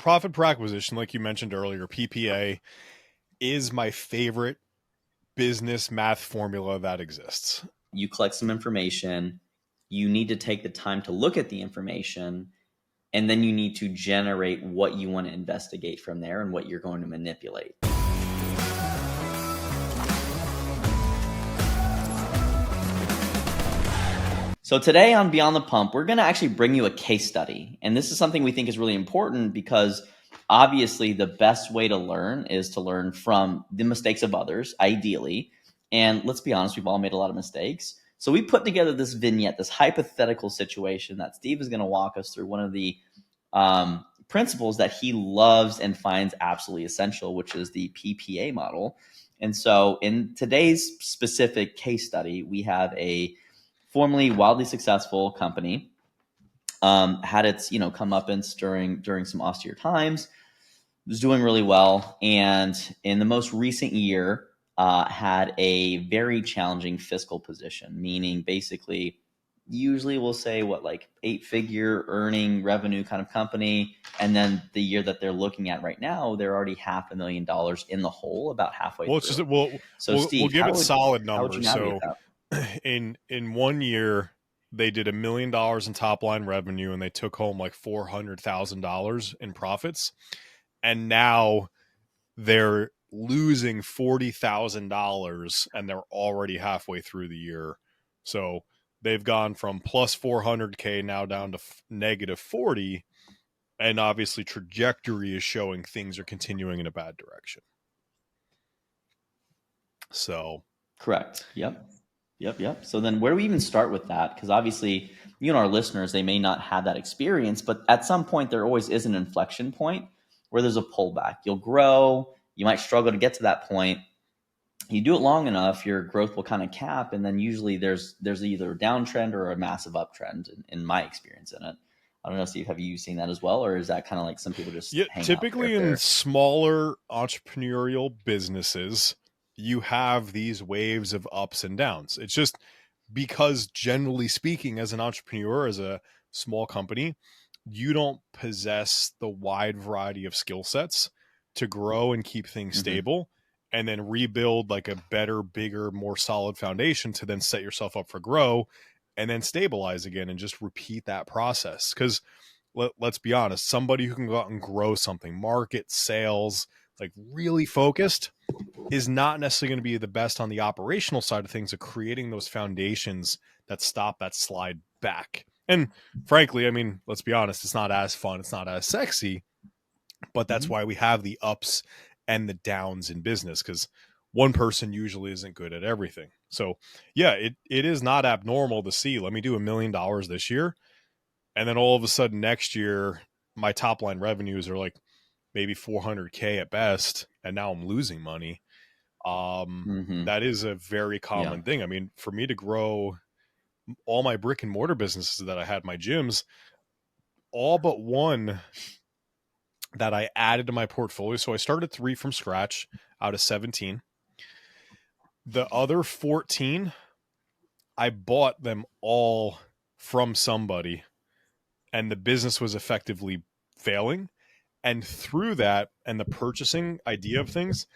profit per acquisition, like you mentioned earlier, PPA is my favorite business math formula that exists. You collect some information, you need to take the time to look at the information, and then you need to generate what you want to investigate from there and what you're going to manipulate. So today on Beyond the Pump, we're going to actually bring you a case study. And this is something we think is really important because obviously the best way to learn is to learn from the mistakes of others, ideally. And let's be honest, we've all made a lot of mistakes. So we put together this vignette, this hypothetical situation that Steve is going to walk us through one of the principles that he loves and finds absolutely essential, which is the PPA model. And so in today's specific case study, we have a formerly wildly successful company, had its comeuppance during some austere times, was doing really well, and in the most recent year had a very challenging fiscal position, meaning basically usually we'll say like 8-figure earning revenue kind of company, and then the year that they're looking at right now, they're already $500,000 in the hole, about halfway Well, through. we'll give it solid how would you numbers. navigate So that? in 1 year, they did $1 million in top line revenue, and they took home like $400,000 in profits. And now they're losing $40,000, and they're already halfway through the year. So they've gone from plus 400K now down to negative 40. And obviously trajectory is showing things are continuing in a bad direction. So correct. Yep. So then where do we even start with that? Because obviously, our listeners, they may not have that experience, but at some point there always is an inflection point where there's a pullback. You'll grow, you might struggle to get to that point. You do it long enough, your growth will kind of cap, and then usually there's either a downtrend or a massive uptrend in my experience in it. I don't know, Steve, have you seen that as well? Or is that kind of like some people just hang typically out in smaller entrepreneurial businesses, you have these waves of ups and downs. It's just because generally speaking, as an entrepreneur, as a small company, you don't possess the wide variety of skill sets to grow and keep things stable and then rebuild like a better, bigger, more solid foundation to then set yourself up for grow and then stabilize again and just repeat that process. Because let's be honest, somebody who can go out and grow something, market, sales, like really focused, is not necessarily going to be the best on the operational side of things of creating those foundations that stop that slide back. And frankly, I mean, let's be honest, it's not as fun, it's not as sexy, but that's why we have the ups and the downs in business, because one person usually isn't good at everything. So yeah, it is not abnormal to see, let me do $1 million this year, and then all of a sudden next year, my top line revenues are like maybe 400K at best, and now I'm losing money. That is a very common thing. I mean, for me to grow all my brick and mortar businesses that I had, my gyms, all but one that I added to my portfolio. So I started 3 from scratch out of 17. The other 14, I bought them all from somebody, and the business was effectively failing. And through that and the purchasing idea of things,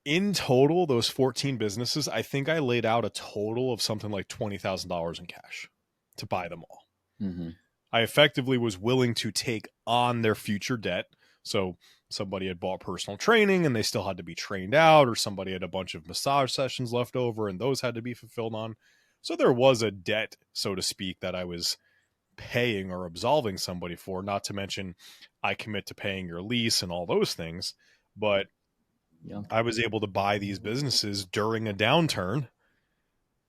in total, those 14 businesses, I think I laid out a total of something like $20,000 in cash to buy them all. I effectively was willing to take on their future debt. So somebody had bought personal training and they still had to be trained out, or somebody had a bunch of massage sessions left over and those had to be fulfilled on. So there was a debt, so to speak, that I was paying or absolving somebody for, not to mention I commit to paying your lease and all those things. But I was able to buy these businesses during a downturn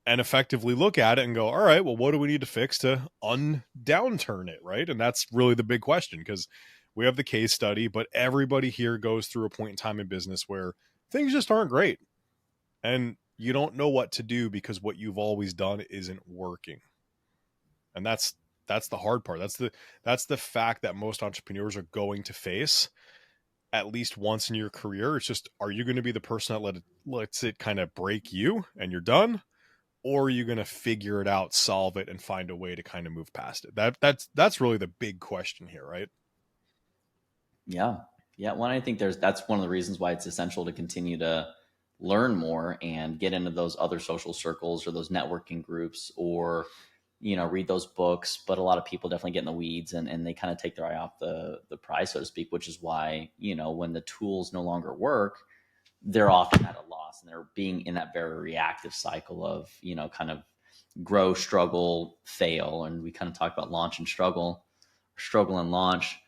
and effectively look at it and go, all right, well, what do we need to fix to undownturn it, right? And that's really the big question, because we have the case study, but everybody here goes through a point in time in business where things just aren't great. And you don't know what to do because what you've always done isn't working. And that's the hard part. That's the fact that most entrepreneurs are going to face at least once in your career. It's just, are you going to be the person that lets it kind of break you and you're done? Or are you going to figure it out, solve it, and find a way to kind of move past it? That's really the big question here, right? Yeah. Yeah. Well, I think that's one of the reasons why it's essential to continue to learn more and get into those other social circles or those networking groups, or, read those books. But a lot of people definitely get in the weeds, and they kind of take their eye off the prize, so to speak, which is why, when the tools no longer work, they're often at a loss, and they're being in that very reactive cycle of, kind of grow, struggle, fail. And we kind of talked about launch and struggle and launch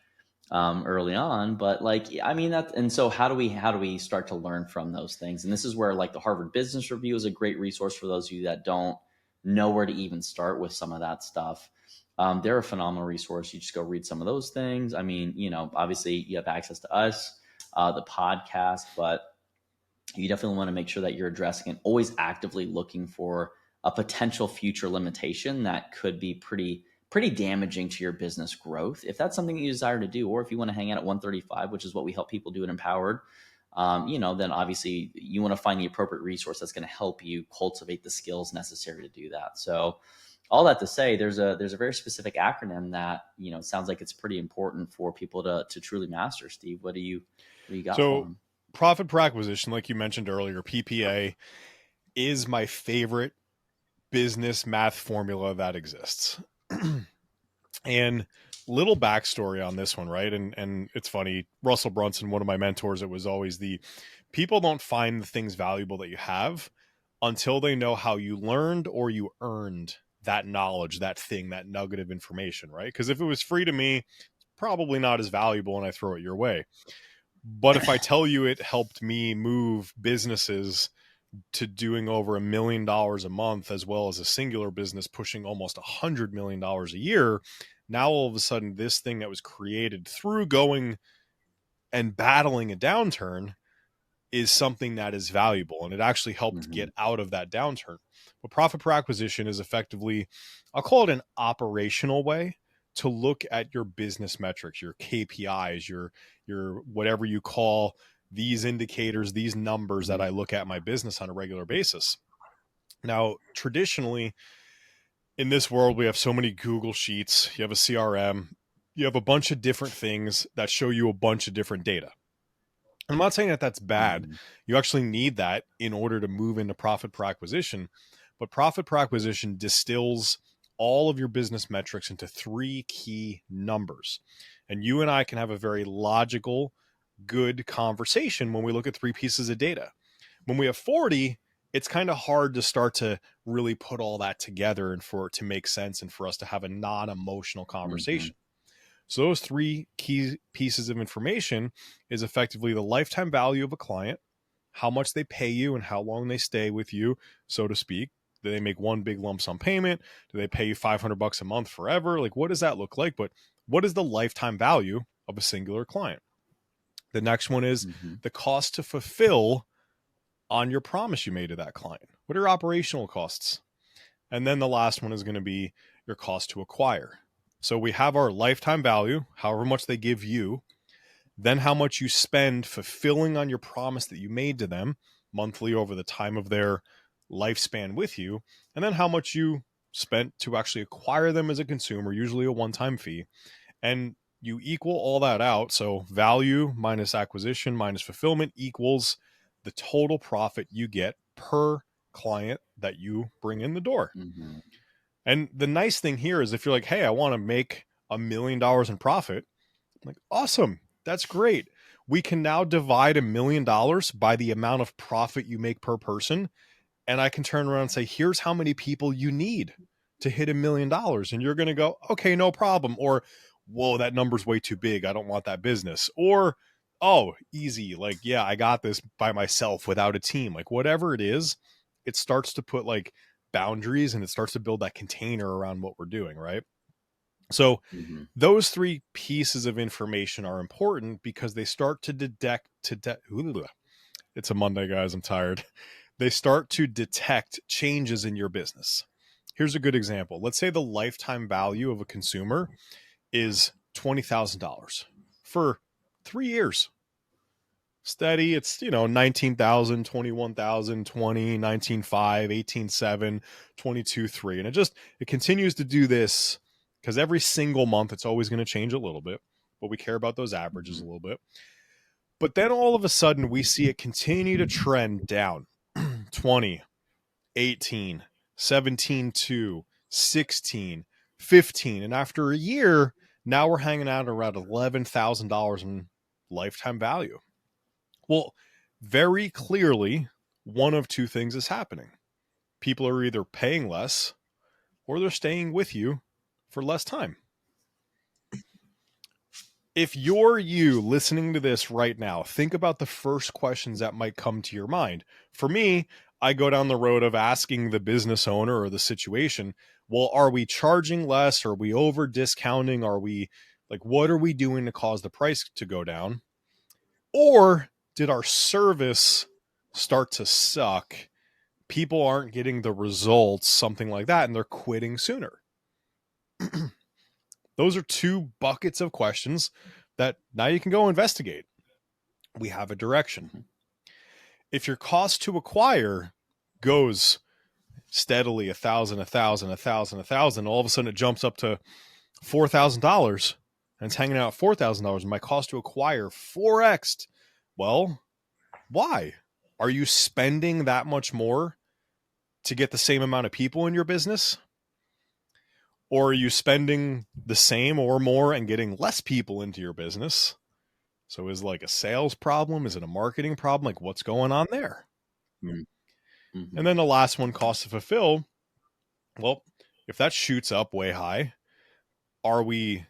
early on. But like, I mean, that, and so how do we start to learn from those things? And this is where like the Harvard Business Review is a great resource for those of you that don't know where to even start with some of that stuff. They're a phenomenal resource. You just go read some of those things. I mean, obviously you have access to us, the podcast, but you definitely want to make sure that you're addressing and always actively looking for a potential future limitation that could be pretty damaging to your business growth. If that's something you desire to do, or if you want to hang out at 135, which is what we help people do at Empowered, then obviously you want to find the appropriate resource that's going to help you cultivate the skills necessary to do that. So all that to say, there's a very specific acronym that, sounds like it's pretty important for people to truly master. Steve, what do you got for So them? profit per acquisition, like you mentioned earlier, PPA is my favorite business math formula that exists. And little backstory on this one, right? And it's funny, Russell Brunson, one of my mentors, it was always the people don't find the things valuable that you have until they know how you learned or you earned that knowledge, that thing, that nugget of information, right? Because if it was free to me, probably not as valuable and I throw it your way. But if I tell you it helped me move businesses to doing over $1 million a month, as well as a singular business pushing almost $100 million a year, now all of a sudden this thing that was created through going and battling a downturn is something that is valuable, and it actually helped Mm-hmm. get out of that downturn. But profit per acquisition is effectively, I'll call it an operational way to look at your business metrics, your KPIs, your whatever you call these indicators, these numbers that I look at my business on a regular basis. Now, traditionally in this world, we have so many Google Sheets, you have a CRM, you have a bunch of different things that show you a bunch of different data. I'm not saying that that's bad. Mm-hmm. You actually need that in order to move into profit per acquisition. But profit per acquisition distills all of your business metrics into three key numbers. And you and I can have a very logical, good conversation when we look at three pieces of data. When we have 40, it's kind of hard to start to really put all that together and for it to make sense and for us to have a non-emotional Mm-hmm. conversation. So those three key pieces of information is effectively the lifetime value of a client, how much they pay you and how long they stay with you, so to speak. Do they make one big lump sum payment? Do they pay you $500 a month forever? Like, what does that look like? But what is the lifetime value of a singular client? The next one is Mm-hmm. the cost to fulfill on your promise you made to that client. What are your operational costs? And then the last one is going to be your cost to acquire. So we have our lifetime value, however much they give you, then how much you spend fulfilling on your promise that you made to them monthly over the time of their lifespan with you, and then how much you spent to actually acquire them as a consumer, usually a one-time fee. And you equal all that out. So value minus acquisition minus fulfillment equals the total profit you get per client that you bring in the door. Mm-hmm. And the nice thing here is if you're like, hey, I want to make $1 million in profit, I'm like, awesome. That's great. We can now divide $1 million by the amount of profit you make per person. And I can turn around and say, here's how many people you need to hit $1 million. And you're going to go, okay, no problem. Or, whoa, that number's way too big. I don't want that business. Or, oh, easy. Like, yeah, I got this by myself without a team. Like, whatever it is, it starts to put like boundaries and it starts to build that container around what we're doing. Right. So, Mm-hmm. those three pieces of information are important because they start to it's a Monday, guys. I'm tired. They start to detect changes in your business. Here's a good example. Let's say the lifetime value of a consumer is $20,000 for 3 years. Steady, it's 19,000, 21,000, 20, 19,500, 18,700, 22,300, and it continues to do this because every single month it's always going to change a little bit. but we care about those averages a little bit. But then all of a sudden we see it continue to trend down. 20, 18, 17, 2, 16, 15. And after a year, now we're hanging out around $11,000 in lifetime value. Well, very clearly, one of two things is happening. People are either paying less or they're staying with you for less time. If you're you listening to this right now, think about the first questions that might come to your mind. For me, I go down the road of asking the business owner or the situation, well, are we charging less? Are we over discounting? Are we like, what are we doing to cause the price to go down? Or did our service start to suck? People aren't getting the results, something like that, and they're quitting sooner. Those are two buckets of questions that now you can go investigate. We have a direction. If your cost to acquire goes steadily 1,000, 1,000, 1,000, 1,000, all of a sudden it jumps up to $4,000 and it's hanging out at $4,000 and my cost to acquire 4x'd. Well, why? Are you spending that much more to get the same amount of people in your business? Or are you spending the same or more and getting less people into your business? So is it like a sales problem? Is it a marketing problem? Like what's going on there? Mm-hmm. And then the last one, cost to fulfill. Well, if that shoots up way high, are we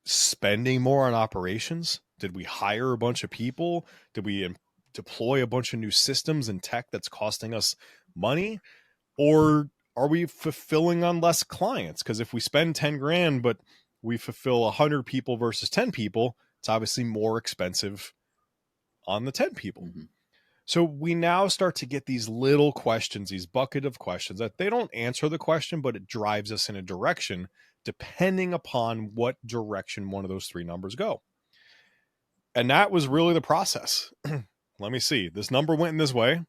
spending more on operations? Did we hire a bunch of people? Did we deploy a bunch of new systems and tech that's costing us money? Or are we fulfilling on less clients? Because if we spend 10 grand, but we fulfill 100 people versus 10 people, it's obviously more expensive on the 10 people. Mm-hmm. So we now start to get these little questions, these bucket of questions that they don't answer the question, but it drives us in a direction depending upon what direction one of those three numbers go. And that was really the process. Let me see. This number went in this way.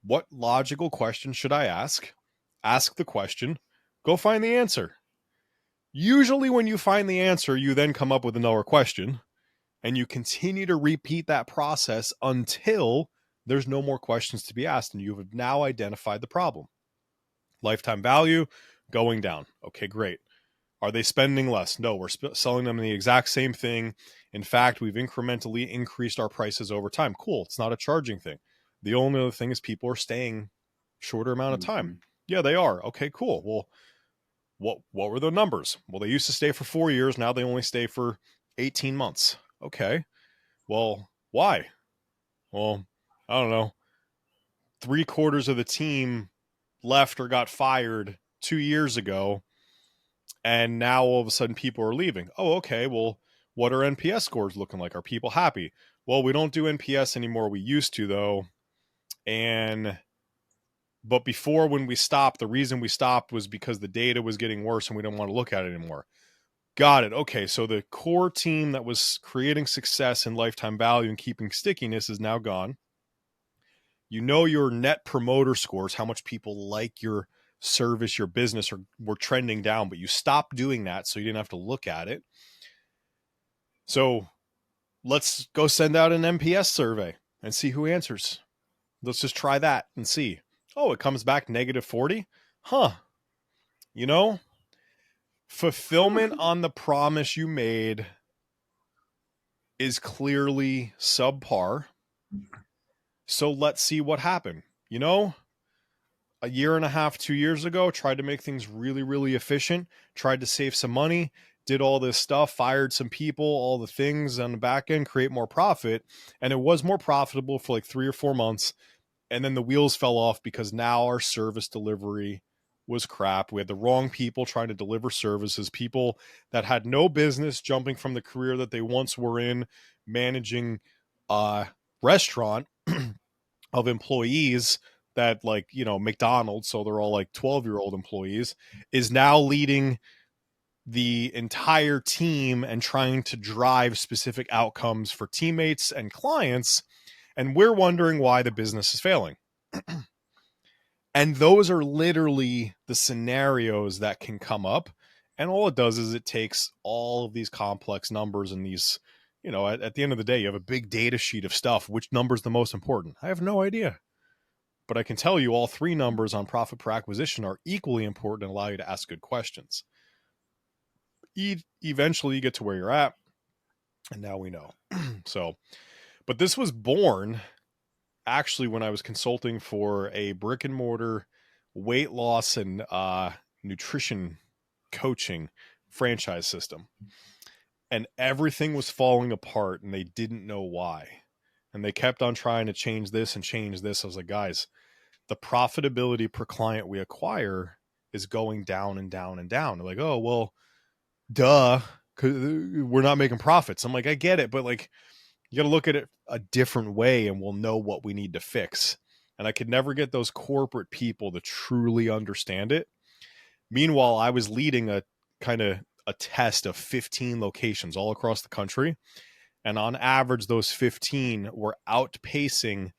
What logical question should I ask? Ask the question, go find the answer. Usually when you find the answer, you then come up with another question and you continue to repeat that process until there's no more questions to be asked and you have now identified the problem. Lifetime value going down. Okay, great. Are they spending less? No, we're selling them the exact same thing. In fact, we've incrementally increased our prices over time. Cool. It's not a charging thing. The only other thing is people are staying shorter amount of time. Mm-hmm. Yeah, they are. Okay, cool. Well, what were the numbers? Well, they used to stay for 4 years. Now they only stay for 18 months. Okay. Well, why? Well, I don't know. 3/4 of the team left or got fired 2 years ago. And now all of a sudden people are leaving. Oh, okay. Well, what are NPS scores looking like? Are people happy? Well, we don't do NPS anymore. We used to though. But before when we stopped, the reason we stopped was because the data was getting worse and we didn't want to look at it anymore. Got it. Okay. So the core team that was creating success and lifetime value and keeping stickiness is now gone. You know your net promoter scores, how much people like your service, your business, or were trending down, but you stopped doing that so you didn't have to look at it. So let's go send out an NPS survey and see who answers. Let's just try that and see. Oh, it comes back -40. Huh. You know, fulfillment on the promise you made is clearly subpar. So let's see what happened. You know, a year and a half, 2 years ago, tried to make things really, really efficient, tried to save some money, did all this stuff, fired some people, all the things on the back end, create more profit. And it was more profitable for like 3 or 4 months. And then the wheels fell off because now our service delivery was crap. We had the wrong people trying to deliver services, people that had no business jumping from the career that they once were in, managing a restaurant of employees that like, you know, McDonald's, so they're all like 12-year-old employees, is now leading the entire team and trying to drive specific outcomes for teammates and clients. And we're wondering why the business is failing. And those are literally the scenarios that can come up. And all it does is it takes all of these complex numbers and these, at the end of the day, you have a big data sheet of stuff. Which number's the most important? I have no idea. But I can tell you all three numbers on profit per acquisition are equally important and allow you to ask good questions. Eventually you get to where you're at, and now we know. So, but this was born actually when I was consulting for a brick and mortar weight loss and nutrition coaching franchise system. And everything was falling apart and they didn't know why. And they kept on trying to change this and change this. I was like, guys, the profitability per client we acquire is going down and down and down. They're like, oh, well, duh, 'cause we're not making profits. I'm like, I get it, but like, you got to look at it a different way and we'll know what we need to fix. And I could never get those corporate people to truly understand it. Meanwhile, I was leading a kind of a test of 15 locations all across the country. And on average, those 15 were outpacing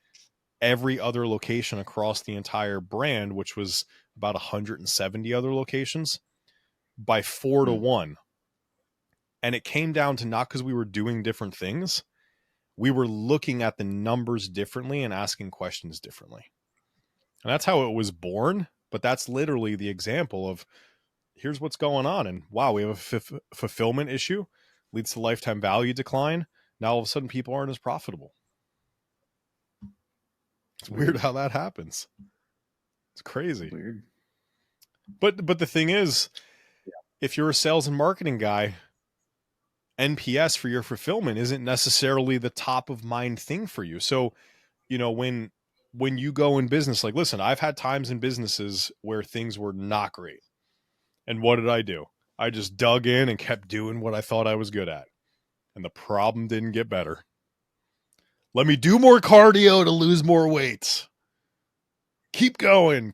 every other location across the entire brand, which was about 170 other locations, by 4-1. And it came down to not because we were doing different things. We were looking at the numbers differently and asking questions differently. And that's how it was born. But that's literally the example of here's what's going on. And wow, we have a fulfillment issue, leads to lifetime value decline. Now all of a sudden people aren't as profitable. It's weird how that happens. It's crazy. Weird. But the thing is, if you're a sales and marketing guy, NPS for your fulfillment isn't necessarily the top of mind thing for you. So, when you go in business, like, listen, I've had times in businesses where things were not great. And what did I do? I just dug in and kept doing what I thought I was good at. And the problem didn't get better. Let me do more cardio to lose more weight. Keep going,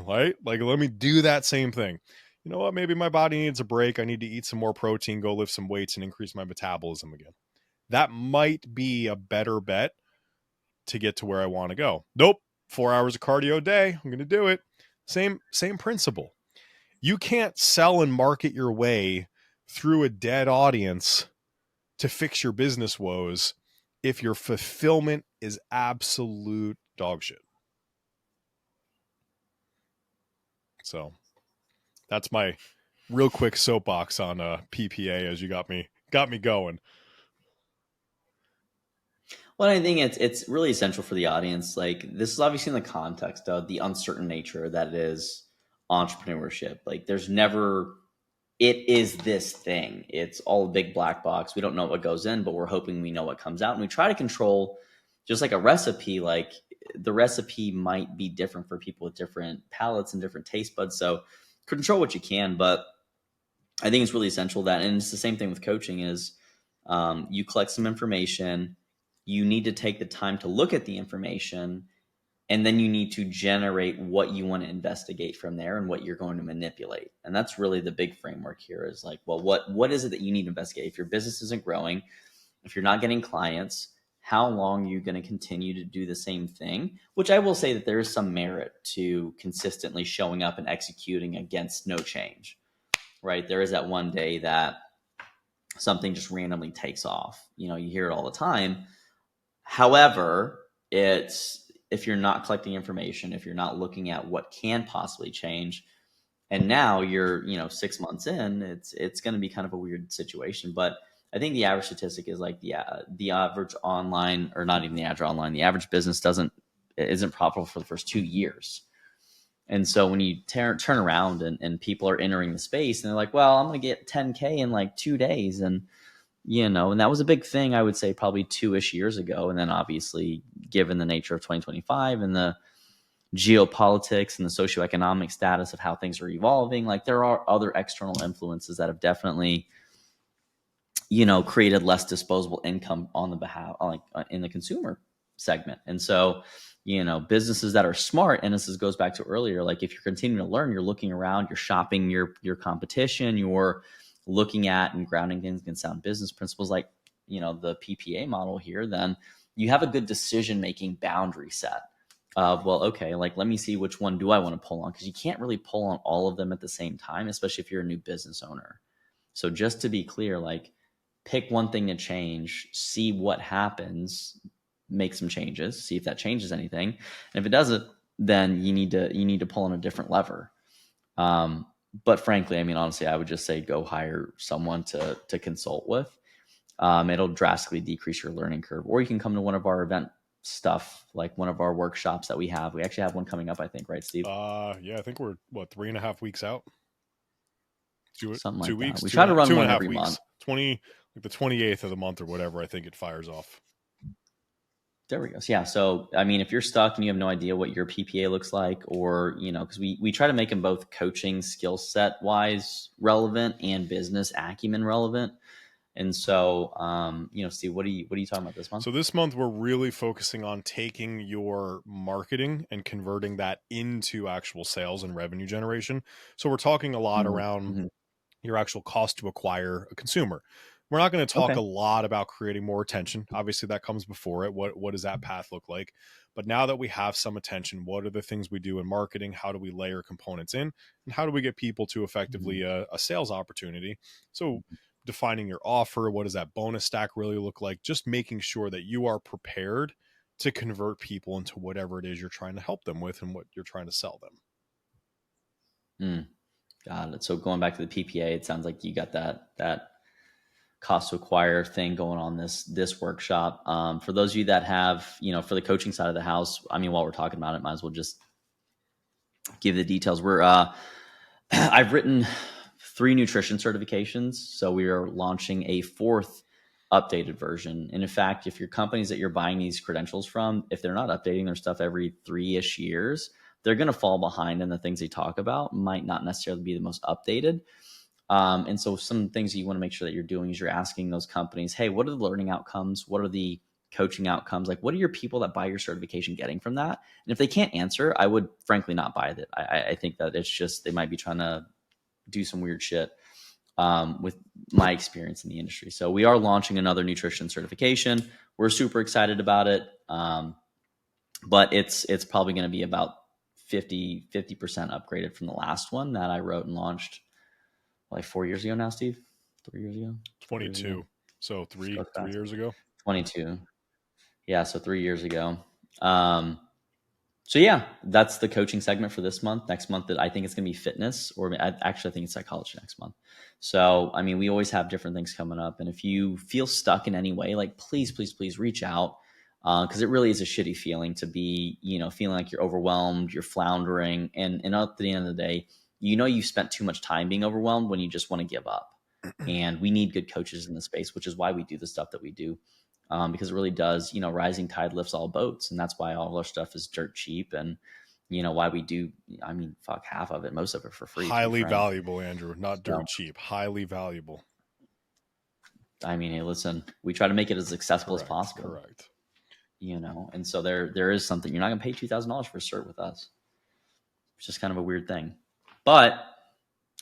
right? Like, let me do that same thing. You know what? Maybe my body needs a break. I need to eat some more protein, go lift some weights, and increase my metabolism again. That might be a better bet to get to where I want to go. Nope. 4 hours of cardio a day. I'm going to do it. Same principle. You can't sell and market your way through a dead audience to fix your business woes if your fulfillment is absolute dog shit. So that's my real quick soapbox on PPA as you got me going. Well, I think it's really essential for the audience. Like, this is obviously in the context of the uncertain nature that it is entrepreneurship. Like, there's never, it is this thing. It's all a big black box. We don't know what goes in, but we're hoping we know what comes out. And we try to control, just like a recipe, like the recipe might be different for people with different palates and different taste buds. So control what you can, but I think it's really essential that, and it's the same thing with coaching, is you collect some information. You need to take the time to look at the information, and then you need to generate what you want to investigate from there and what you're going to manipulate. And that's really the big framework here, is like, well, what is it that you need to investigate? If your business isn't growing, if you're not getting clients, how long are you going to continue to do the same thing? Which I will say that there is some merit to consistently showing up and executing against no change, right? There is that one day that something just randomly takes off. You hear it all the time. However, if you're not collecting information, if you're not looking at what can possibly change, and now you're 6 months in, it's going to be kind of a weird situation. But I think the average statistic is like the average online, or not even the average online, the average business isn't profitable for the first 2 years. And so when you turn around and people are entering the space and they're like, well, I'm going to get 10K in like 2 days. And, and that was a big thing, I would say, probably 2-ish years ago. And then obviously, given the nature of 2025 and the geopolitics and the socioeconomic status of how things are evolving, like, there are other external influences that have definitely, created less disposable income on the behalf, like in the consumer segment. And so, businesses that are smart, and this goes back to earlier, like, if you're continuing to learn, you're looking around, you're shopping your competition, you're looking at and grounding things in sound business principles, like, the PPA model here, then you have a good decision-making boundary set. well, okay, like let me see which one do I want to pull on, because you can't really pull on all of them at the same time, especially if you're a new business owner. So just to be clear, like pick one thing to change, see what happens, make some changes, see if that changes anything. And if it doesn't, then you need to pull on a different lever. Um, but frankly, I mean, honestly, I would just say go hire someone to consult with. It'll drastically decrease your learning curve. Or you can come to one of our event stuff, like one of our workshops that we have. We actually have one coming up, I think, right, Steve? Yeah, I think we're what, 3.5 weeks out. Two Something two like that. weeks, We two try and to a, run two and a one half every weeks. month. 20, like the 28th of the month or whatever. I think it fires off. There we go. So, yeah. So, I mean, if you're stuck and you have no idea what your PPA looks like, or, because we try to make them both coaching skill set wise relevant and business acumen relevant. And so, Steve, what are you talking about this month? So this month we're really focusing on taking your marketing and converting that into actual sales and revenue generation. So we're talking a lot around Mm-hmm. your actual cost to acquire a consumer. We're not going to talk Okay. a lot about creating more attention. Obviously, that comes before it. What does that path look like? But now that we have some attention, what are the things we do in marketing? How do we layer components in? And how do we get people to effectively a sales opportunity? So defining your offer, what does that bonus stack really look like? Just making sure that you are prepared to convert people into whatever it is you're trying to help them with and what you're trying to sell them. Got it. So going back to the PPA, it sounds like you got that cost to acquire thing going on this workshop. For those of you that have, for the coaching side of the house, I mean, while we're talking about it, might as well just give the details. I've written 3 nutrition certifications, so we are launching a 4th updated version. And in fact, if your companies that you're buying these credentials from, if they're not updating their stuff every 3-ish years, they're going to fall behind, and the things they talk about might not necessarily be the most updated. And so some things you want to make sure that you're doing is you're asking those companies, hey, what are the learning outcomes? What are the coaching outcomes? Like, what are your people that buy your certification getting from that? And if they can't answer, I would frankly not buy it. I think that it's just, they might be trying to do some weird shit, with my experience in the industry. So we are launching another nutrition certification. We're super excited about it. But it's probably going to be about 50% upgraded from the last one that I wrote and launched like 4 years ago now, Steve. 3 years ago. 22. So three years ago. 22. Yeah, so 3 years ago. So yeah, that's the coaching segment for this month. Next month, I think it's going to be fitness, or actually, I think it's psychology next month. So, I mean, we always have different things coming up. And if you feel stuck in any way, like please, please, please reach out, because it really is a shitty feeling to be, feeling like you're overwhelmed, you're floundering, and at the end of the day, you've spent too much time being overwhelmed when you just want to give up. And we need good coaches in the space, which is why we do the stuff that we do. Because it really does, rising tide lifts all boats. And that's why all of our stuff is dirt cheap. And, why we do, I mean, fuck, half of it, most of it for free. Highly valuable, Andrew. Not So, dirt cheap. Highly valuable. I mean, hey, listen, we try to make it as accessible as possible. Correct. And so there is something, you're not going to pay $2,000 for a cert with us. It's just kind of a weird thing. But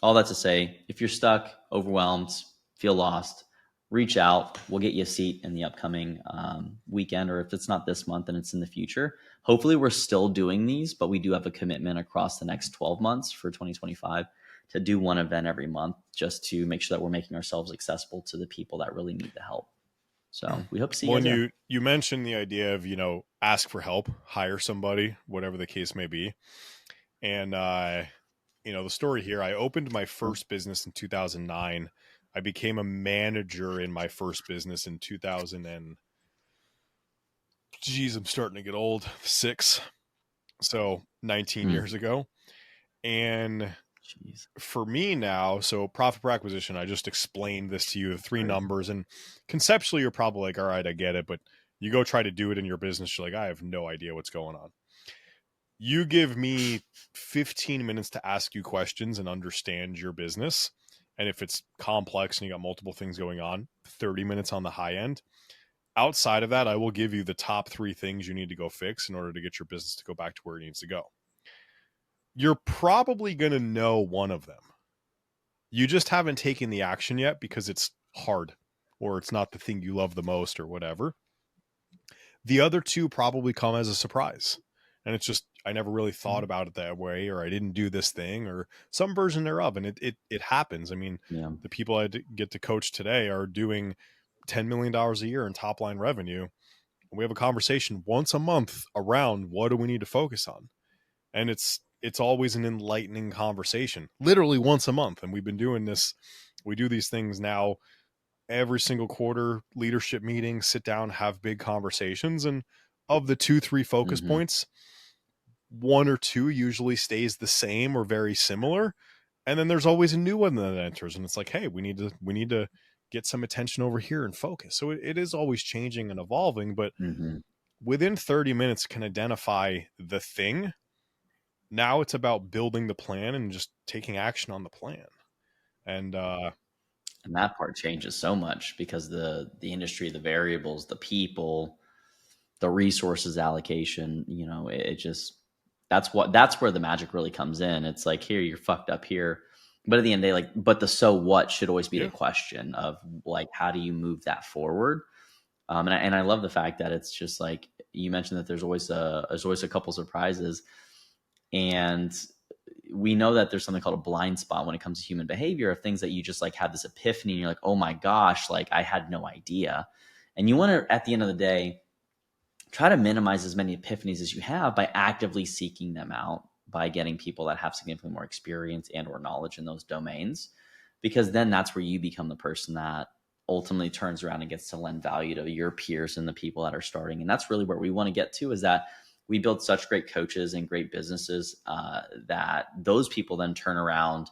all that to say, if you're stuck, overwhelmed, feel lost, reach out. We'll get you a seat in the upcoming weekend, or if it's not this month, then it's in the future. Hopefully, we're still doing these, but we do have a commitment across the next 12 months for 2025 to do one event every month, just to make sure that we're making ourselves accessible to the people that really need the help. So we hope to see you guys there. You mentioned the idea of, ask for help, hire somebody, whatever the case may be. And, the story here, I opened my first business in 2009. I became a manager in my first business in 2000 and geez, I'm starting to get old. 6. So 19 years ago. And Jeez. for me now, so profit per acquisition, I just explained this to you, the 3 numbers, and conceptually you're probably like, all right, I get it, but you go try to do it in your business, you're like, I have no idea what's going on. You give me 15 minutes to ask you questions and understand your business. And if it's complex and you got multiple things going on, 30 minutes on the high end. Outside of that, I will give you the top 3 things you need to go fix in order to get your business to go back to where it needs to go. You're probably going to know one of them. You just haven't taken the action yet because it's hard or it's not the thing you love the most or whatever. The other 2 probably come as a surprise. And it's just, I never really thought about it that way, or I didn't do this thing or some version thereof. And it happens. I mean, Yeah. the people get to coach today are doing $10 million a year in top line revenue. We have a conversation once a month around what do we need to focus on. And it's always an enlightening conversation, literally once a month. And we've been doing this. We do these things now every single quarter, leadership meeting, sit down, have big conversations. And of the 2-3 focus Mm-hmm. points, one or two usually stays the same or very similar. And then there's always a new one that enters. And it's like, hey, we need to get some attention over here and focus. So it is always changing and evolving, but Mm-hmm. within 30 minutes can identify the thing. Now it's about building the plan and just taking action on the plan. And And that part changes so much because the industry, the variables, the people, the resources allocation, you know, it just that's where the magic really comes in. It's like, here, you're fucked up here. But at the end of the day, like, but the so what should always be the yeah, question of like, how do you move that forward? And I love the fact that it's just like you mentioned that there's always a couple surprises, and we know that there's something called a blind spot when it comes to human behavior, of things that you just like have this epiphany and you're like, oh my gosh, like I had no idea. And you want to, at the end of the day, try to minimize as many epiphanies as you have by actively seeking them out, by getting people that have significantly more experience and or knowledge in those domains, because then that's where you become the person that ultimately turns around and gets to lend value to your peers and the people that are starting. And that's really where we want to get to, is that we build such great coaches and great businesses that those people then turn around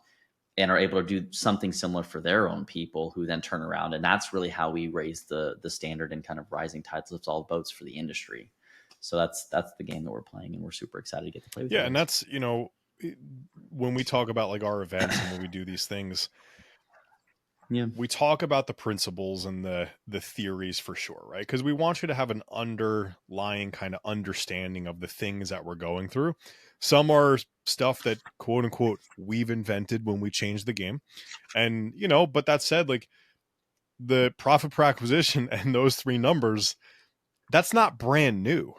and are able to do something similar for their own people, who then turn around. And that's really how we raise the standard, and kind of rising tides lifts all boats for the industry. So that's the game that we're playing, and we're super excited to get to play with you yeah. And guys. that's, when we talk about like our events and when we do these things, Yeah. we talk about the principles and the theories for sure, right? Because we want you to have an underlying kind of understanding of the things that we're going through. Some are stuff that, quote unquote, we've invented when we changed the game. And, but that said, like, the profit per acquisition and those three numbers, that's not brand new.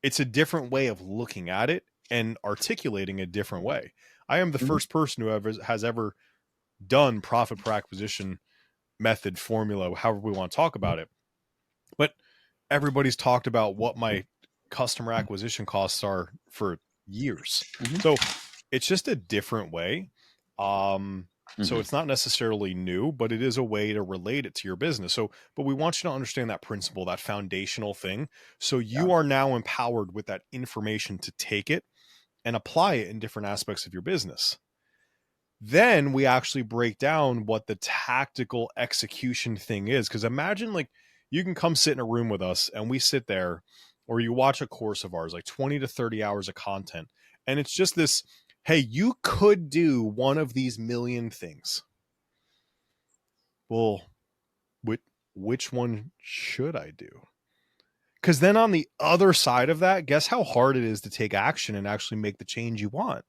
It's a different way of looking at it and articulating a different way. I am the Mhm. first person who has ever done profit per acquisition method, formula, however we want to talk about it. But everybody's talked about what my customer acquisition costs are for years. Mhm. So it's just a different way. So Mhm. it's not necessarily new, but it is a way to relate it to your business. So, but we want you to understand that principle, that foundational thing. So Yeah. you are now empowered with that information to take it and apply it in different aspects of your business. Then we actually break down what the tactical execution thing is. Because imagine, like, you can come sit in a room with us and we sit there, or you watch a course of ours, like 20 to 30 hours of content. And it's just this, hey, you could do one of these million things. Well, which one should I do? Because then on the other side of that, guess how hard it is to take action and actually make the change you want?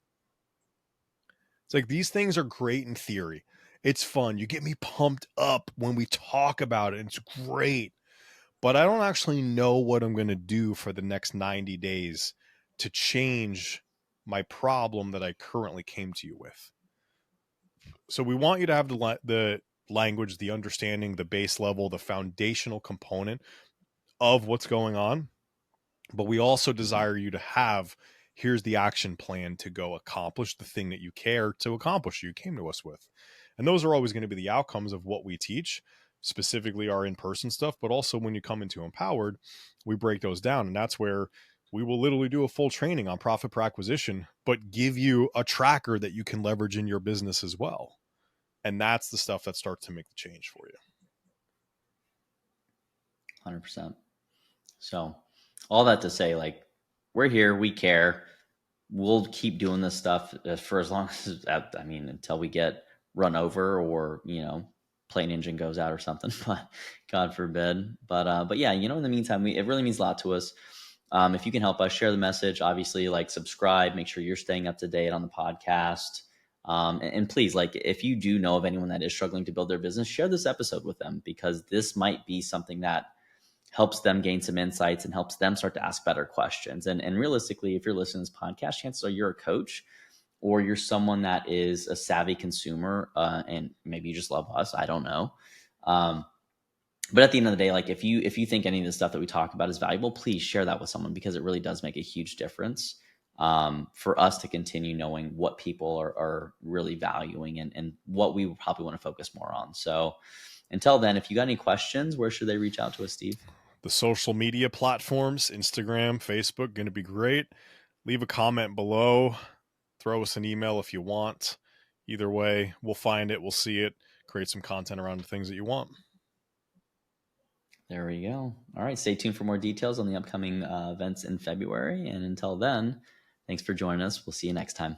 It's like, these things are great in theory. It's fun. You get me pumped up when we talk about it. It's great. But I don't actually know what I'm going to do for the next 90 days to change my problem that I currently came to you with. So we want you to have the language, the understanding, the base level, the foundational component of what's going on. But we also Mhm. desire you to have, here's the action plan to go accomplish the thing that you care to accomplish, you came to us with. And those are always going to be the outcomes of what we teach, specifically our in-person stuff. But also when you come into Empowered, we break those down. And that's where we will literally do a full training on profit per acquisition, but give you a tracker that you can leverage in your business as well. And that's the stuff that starts to make the change for you. 100%. So all that to say, like, we're here, we care. We'll keep doing this stuff for as long as, I mean, until we get run over, or, you know, plane engine goes out or something, but God forbid. But yeah, you know, in the meantime, it really means a lot to us. If you can help us share the message, obviously, like, subscribe, make sure you're staying up to date on the podcast. And please, like, if you do know of anyone that is struggling to build their business, share this episode with them, because this might be something that helps them gain some insights and helps them start to ask better questions. And realistically, if you're listening to this podcast, chances are you're a coach or you're someone that is a savvy consumer, and maybe you just love us. I don't know. But at the end of the day, like if you think any of the stuff that we talk about is valuable, please share that with someone, because it really does make a huge difference for us to continue knowing what people are really valuing and what we probably want to focus more on. So until then, if you got any questions, where should they reach out to us, Steve? The social media platforms, Instagram, Facebook, going to be great. Leave a comment below. Throw us an email if you want. Either way, we'll find it. We'll see it. Create some content around the things that you want. There we go. All right. Stay tuned for more details on the upcoming events in February. And until then, thanks for joining us. We'll see you next time.